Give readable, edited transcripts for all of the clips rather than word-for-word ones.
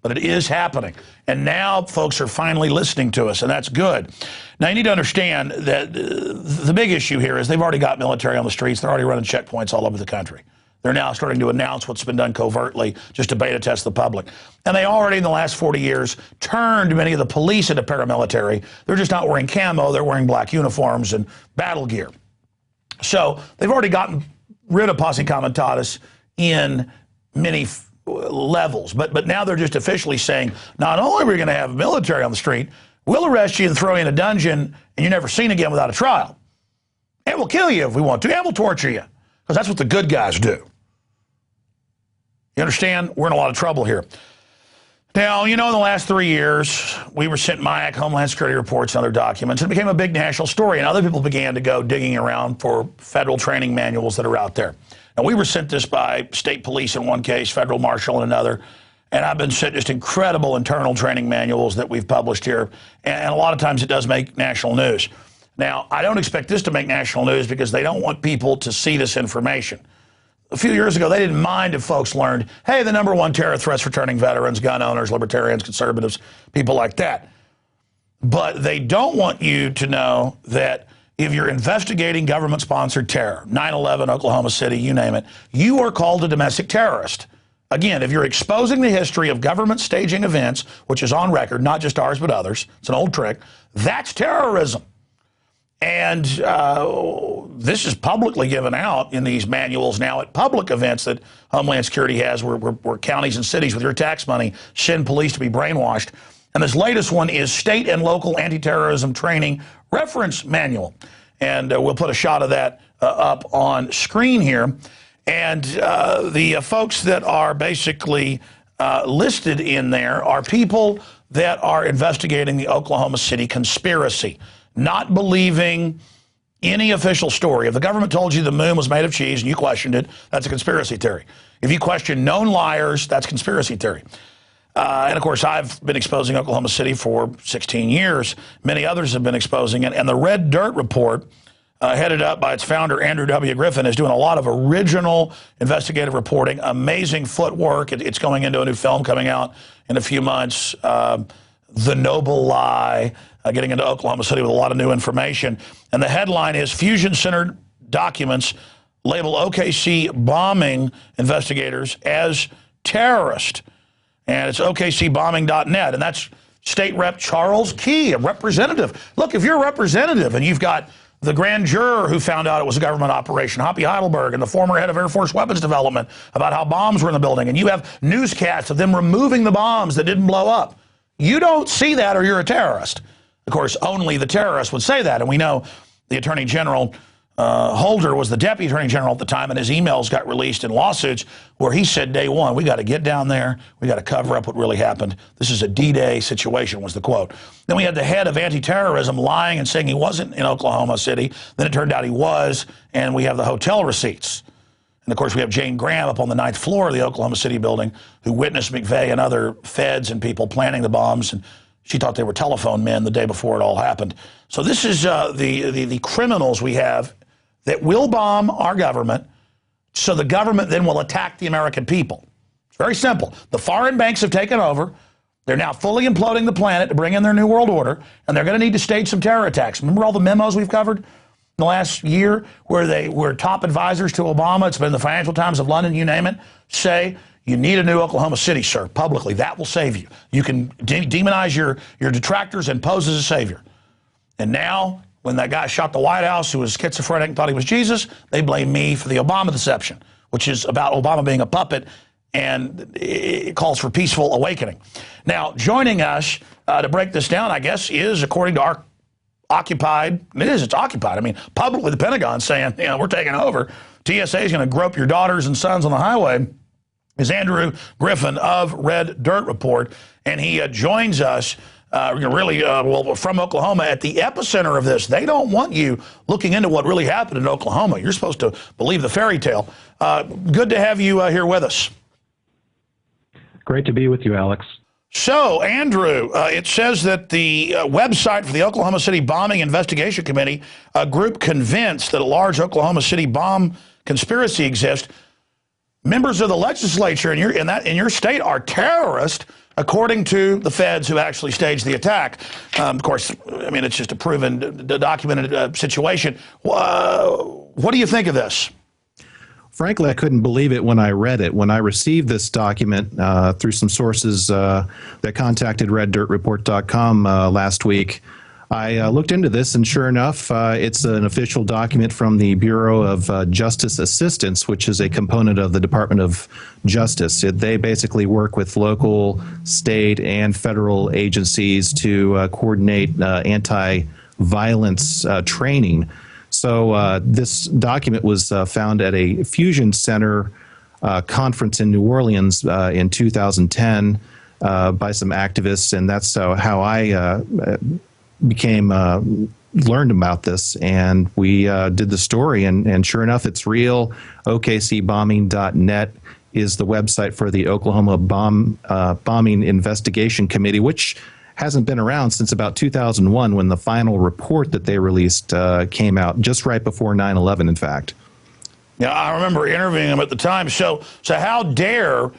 but it is happening. And now folks are finally listening to us, and that's good. Now, you need to understand that the big issue here is they've already got military on the streets. They're already running checkpoints all over the country. They're now starting to announce what's been done covertly just to beta test the public. And they already, in the last 40 years, turned many of the police into paramilitary. They're just not wearing camo. They're wearing black uniforms and battle gear. So they've already gotten rid of posse comitatus in many levels. But now they're just officially saying, not only are we going to have military on the street, we'll arrest you and throw you in a dungeon, and you're never seen again without a trial. And we'll kill you if we want to, and we'll torture you. Because that's what the good guys do. You understand? We're in a lot of trouble here. Now, you know, in the last 3 years, we were sent MIAC, Homeland Security reports, and other documents. It became a big national story, and other people began to go digging around for federal training manuals that are out there. And we were sent this by state police in one case, federal marshal in another. And I've been sent just incredible internal training manuals that we've published here. And a lot of times it does make national news. Now, I don't expect this to make national news because they don't want people to see this information. A few years ago, they didn't mind if folks learned, hey, the #1 terror threats returning veterans, gun owners, libertarians, conservatives, people like that. But they don't want you to know that if you're investigating government-sponsored terror, 9/11, Oklahoma City, you name it, you are called a domestic terrorist. Again, if you're exposing the history of government staging events, which is on record, not just ours but others, it's an old trick, that's terrorism. And this is publicly given out in these manuals now at public events that Homeland Security has where counties and cities with your tax money send police to be brainwashed. And this latest one is State and Local Anti-Terrorism Training Reference Manual. And we'll put a shot of that up on screen here. And the folks that are basically listed in there are people that are investigating the Oklahoma City conspiracy, not believing any official story. If the government told you the moon was made of cheese and you questioned it, that's a conspiracy theory. If you question known liars, that's conspiracy theory. And of course, I've been exposing Oklahoma City for 16 years. Many others have been exposing it. And the Red Dirt Report, headed up by its founder, Andrew W. Griffin, is doing a lot of original investigative reporting, amazing footwork. It's going into a new film coming out in a few months, The Noble Lie, getting into Oklahoma City with a lot of new information. And the headline is Fusion-Centered Documents Label OKC Bombing Investigators as Terrorist. And it's okcbombing.net. And that's State Rep Charles Key, a representative. Look, if you're a representative and you've got the grand juror who found out it was a government operation, Hoppy Heidelberg, and the former head of Air Force Weapons Development about how bombs were in the building, and you have newscasts of them removing the bombs that didn't blow up, you don't see that or you're a terrorist. Of course, only the terrorists would say that, and we know the Attorney General Holder was the Deputy Attorney General at the time, and his emails got released in lawsuits where he said day one, we got to get down there, we got to cover up what really happened. This is a D-Day situation, was the quote. Then we had the head of anti-terrorism lying and saying he wasn't in Oklahoma City. Then it turned out he was, and we have the hotel receipts. And of course, we have Jane Graham up on the 9th floor of the Oklahoma City building who witnessed McVeigh and other feds and people planning the bombs, and she thought they were telephone men the day before it all happened. So this is the criminals we have that will bomb our government, so the government then will attack the American people. It's very simple. The foreign banks have taken over. They're now fully imploding the planet to bring in their new world order, and they're going to need to stage some terror attacks. Remember all the memos we've covered in the last year where they were top advisors to Obama? It's been the Financial Times of London, you name it, say, you need a new Oklahoma City, sir, publicly. That will save you. You can demonize your detractors and pose as a savior. And now, when that guy shot the White House who was schizophrenic and thought he was Jesus, they blame me for the Obama deception, which is about Obama being a puppet, and it calls for peaceful awakening. Now, joining us to break this down, I guess, is, according to our occupied, it's occupied. I mean, publicly the Pentagon saying, you know, we're taking over. TSA is going to grope your daughters and sons on the highway, is Andrew Griffin of Red Dirt Report, and he joins us from Oklahoma at the epicenter of this. They don't want you looking into what really happened in Oklahoma. You're supposed to believe the fairy tale. Good to have you here with us. Great to be with you, Alex. So, Andrew, it says that the website for the Oklahoma City Bombing Investigation Committee, a group convinced that a large Oklahoma City bomb conspiracy exists, members of the legislature in your state are terrorists. according to the feds who actually staged the attack. Of course, I mean, it's just a proven, documented situation. What do you think of this? Frankly, I couldn't believe it when I read it. When I received this document through some sources that contacted reddirtreport.com last week, I looked into this, and sure enough, it's an official document from the Bureau of Justice Assistance, which is a component of the Department of Justice. They basically work with local, state, and federal agencies to coordinate anti-violence training. So this document was found at a Fusion Center conference in New Orleans in 2010 by some activists, and that's how I learned about this, and we did the story, and sure enough, it's real. OKCbombing.net is the website for the Oklahoma Bombing Investigation Committee, which hasn't been around since about 2001, when the final report that they released came out, just right before 9/11, in fact. Yeah, I remember interviewing them at the time. So how dare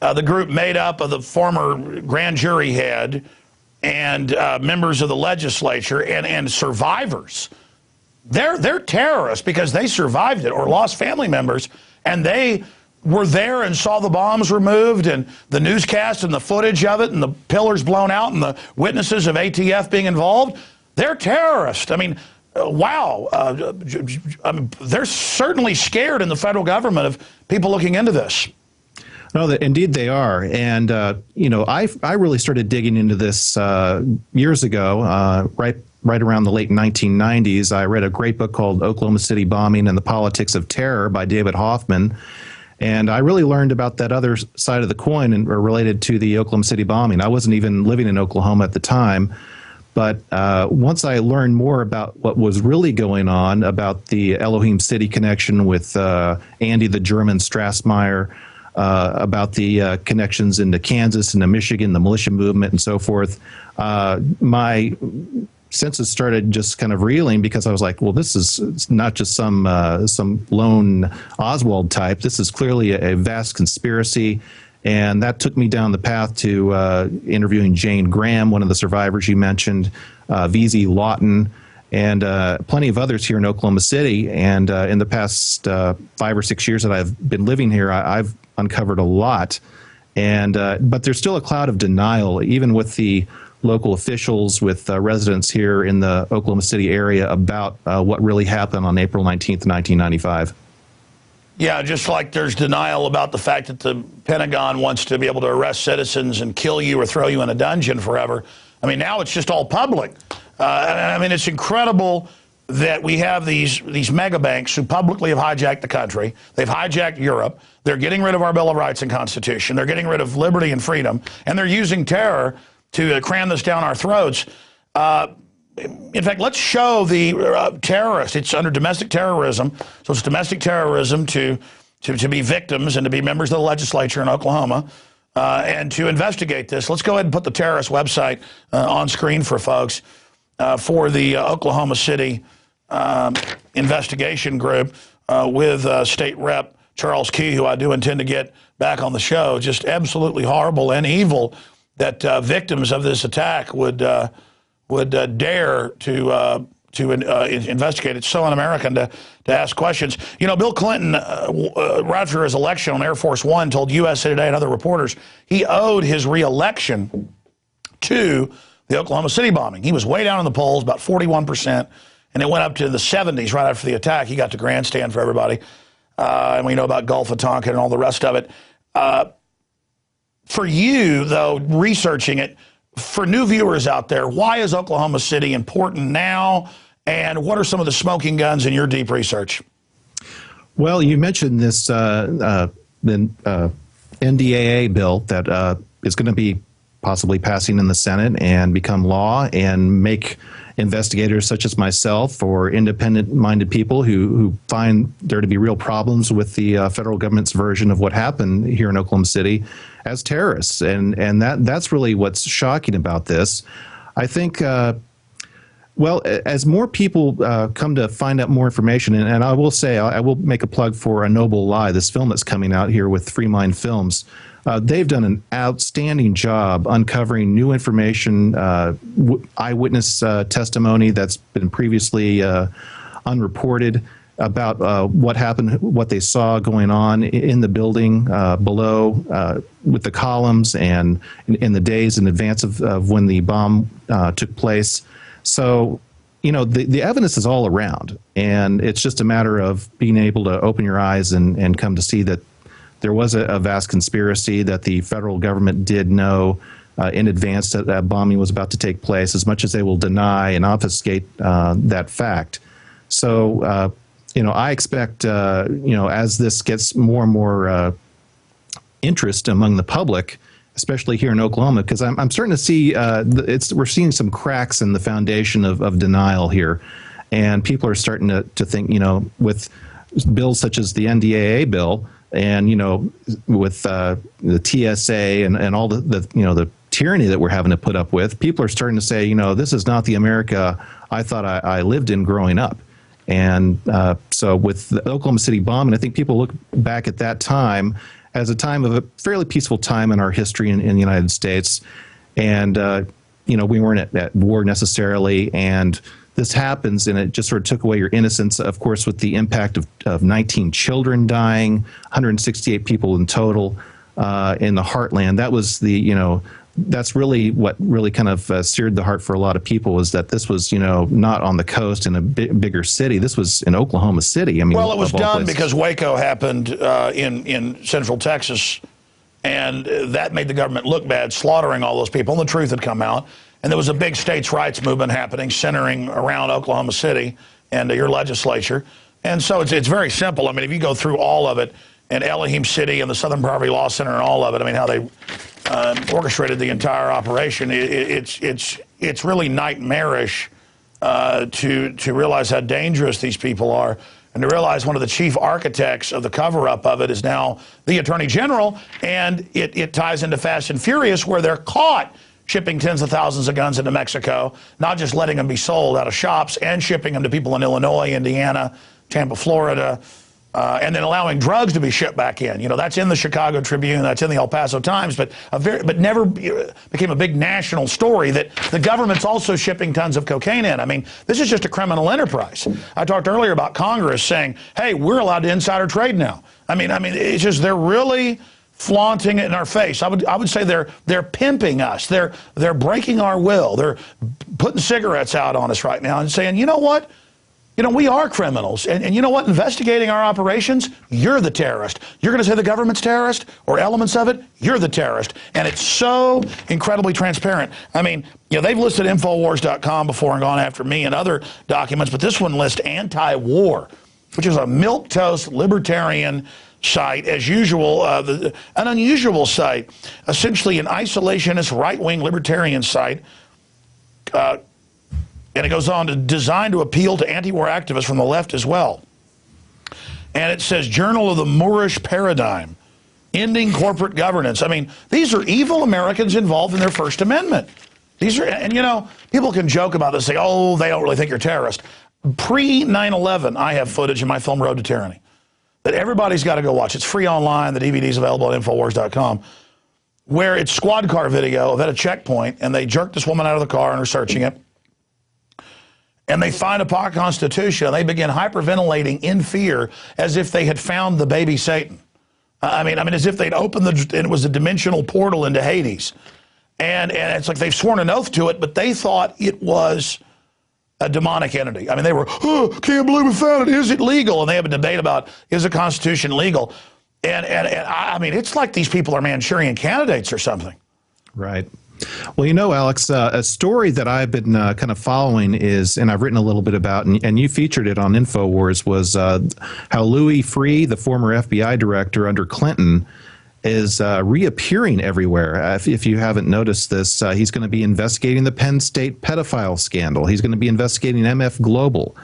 the group made up of the former grand jury head and members of the legislature and survivors? They're terrorists because they survived it or lost family members, and they were there and saw the bombs removed and the newscast and the footage of it and the pillars blown out and the witnesses of ATF being involved. They're terrorists. I mean, wow. They're certainly scared in the federal government of people looking into this. No, indeed they are. And, you know, I really started digging into this years ago, right around the late 1990s. I read a great book called Oklahoma City Bombing and the Politics of Terror by David Hoffman. And I really learned about that other side of the coin and related to the Oklahoma City bombing. I wasn't even living in Oklahoma at the time. But once I learned more about what was really going on, about the Elohim City connection with Andy the German Strassmeyer, about the connections into Kansas and Michigan, the militia movement and so forth, my senses started just kind of reeling, because I was like, well, this is not just some lone Oswald type. This is clearly a vast conspiracy. And that took me down the path to interviewing Jane Graham, one of the survivors you mentioned, VZ Lawton, and plenty of others here in Oklahoma City. And in the past 5 or 6 years that I've been living here, I've uncovered a lot. And but there's still a cloud of denial, even with the local officials, with residents here in the Oklahoma City area, about what really happened on April 19th, 1995. Yeah, just like there's denial about the fact that the Pentagon wants to be able to arrest citizens and kill you or throw you in a dungeon forever. I mean, now it's just all public. I mean, it's incredible that we have these mega banks who publicly have hijacked the country. They've hijacked Europe. They're getting rid of our Bill of Rights and Constitution. They're getting rid of liberty and freedom. And they're using terror to cram this down our throats. In fact, let's show the terrorists. It's under domestic terrorism. So it's domestic terrorism to be victims and to be members of the legislature in Oklahoma and to investigate this. Let's go ahead and put the terrorist website on screen for folks for the Oklahoma City investigation group with State Rep Charles Key, who I do intend to get back on the show. Just absolutely horrible and evil that victims of this attack would dare to investigate. It's so un-American to ask questions. You know, Bill Clinton, right after his election on Air Force One, told USA Today and other reporters he owed his re-election to the Oklahoma City bombing. He was way down in the polls, about 41%, and it went up to the 70s right after the attack. He got to grandstand for everybody. And we know about Gulf of Tonkin and all the rest of it. For you, though, researching it, for new viewers out there, why is Oklahoma City important now, and what are some of the smoking guns in your deep research? Well, you mentioned this the NDAA bill that is going to be possibly passing in the Senate and become law, and make investigators such as myself or independent-minded people who find there to be real problems with the federal government's version of what happened here in Oklahoma City as terrorists. And that's really what's shocking about this. I think, well, as more people come to find out more information, and I will say, I will make a plug for A Noble Lie, this film that's coming out here with Free Mind Films. They've done an outstanding job uncovering new information, eyewitness testimony that's been previously unreported about what happened, what they saw going on in the building below with the columns and in the days in advance of when the bomb took place. So, you know, the evidence is all around, and it's just a matter of being able to open your eyes and come to see that there was a vast conspiracy, that the federal government did know in advance that that bombing was about to take place, as much as they will deny and obfuscate that fact. So, you know, I expect, you know, as this gets more and more interest among the public, especially here in Oklahoma, because I'm starting to see we're seeing some cracks in the foundation of denial here, and people are starting to think, you know, with bills such as the NDAA bill, and you know, with the TSA and all the you know, the tyranny that we're having to put up with, people are starting to say, you know, this is not the America I thought I lived in growing up. And so with the Oklahoma City bombing, I think people look back at that time as a time of a fairly peaceful time in our history in the United States. And, you know, we weren't at war necessarily. And this happens, and it just sort of took away your innocence, of course, with the impact of 19 children dying, 168 people in total in the heartland. That was the, you know, that's really what really kind of seared the heart for a lot of people, was that this was, you know, not on the coast in a bigger city. This was in Oklahoma City. I mean, well, it was done because Waco happened in central Texas, and that made the government look bad, slaughtering all those people, and the truth had come out. And there was a big states' rights movement happening, centering around Oklahoma City and your legislature. And so it's very simple. I mean, if you go through all of it, and Elohim City and the Southern Poverty Law Center and all of it, I mean, how they orchestrated the entire operation, it's really nightmarish to realize how dangerous these people are, and to realize one of the chief architects of the cover-up of it is now the Attorney General, and it ties into Fast and Furious, where they're caught shipping tens of thousands of guns into Mexico, not just letting them be sold out of shops, and shipping them to people in Illinois, Indiana, Tampa, Florida, and then allowing drugs to be shipped back in. You know, that's in the Chicago Tribune, that's in the El Paso Times, but never became a big national story that the government's also shipping tons of cocaine in. I mean, this is just a criminal enterprise. I talked earlier about Congress saying, hey, we're allowed to insider trade now. I mean, it's just, they're really flaunting it in our face. I would say they're pimping us. They're breaking our will. They're putting cigarettes out on us right now and saying, you know what? You know, we are criminals. And you know what? Investigating our operations, you're the terrorist. You're going to say the government's terrorist or elements of it, you're the terrorist. And it's so incredibly transparent. I mean, you know, they've listed INFOWARS.com before and gone after me and other documents, but this one lists Anti-War, which is a milquetoast libertarian site, as usual, an unusual site, essentially an isolationist right-wing libertarian site. And it goes on to design to appeal to anti-war activists from the left as well. And it says, Journal of the Moorish Paradigm, Ending Corporate Governance. I mean, these are evil Americans involved in their First Amendment. These are, and you know, people can joke about this, say, oh, they don't really think you're terrorist. Pre-9/11, I have footage in my film Road to Tyranny that everybody's got to go watch. It's free online. The DVD's available at INFOWARS.com, where it's squad car video of at a checkpoint, and they jerk this woman out of the car and are searching it. And they find a pocket constitution, and they begin hyperventilating in fear as if they had found the baby Satan. I mean, as if they'd opened and it was a dimensional portal into Hades. And it's like they've sworn an oath to it, but they thought it was a demonic entity. I mean, they were, oh, can't believe we found it. Is it legal? And they have a debate about, is the Constitution legal? And I mean, it's like these people are Manchurian candidates or something. Right. Well, you know, Alex, a story that I've been kind of following is, and I've written a little bit about, and you featured it on InfoWars, was how Louis Freeh, the former FBI director under Clinton, is reappearing everywhere. If you haven't noticed this, he's going to be investigating the Penn State pedophile scandal. He's going to be investigating MF Global.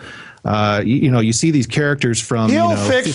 You know, you see these characters from, He'll you know, fix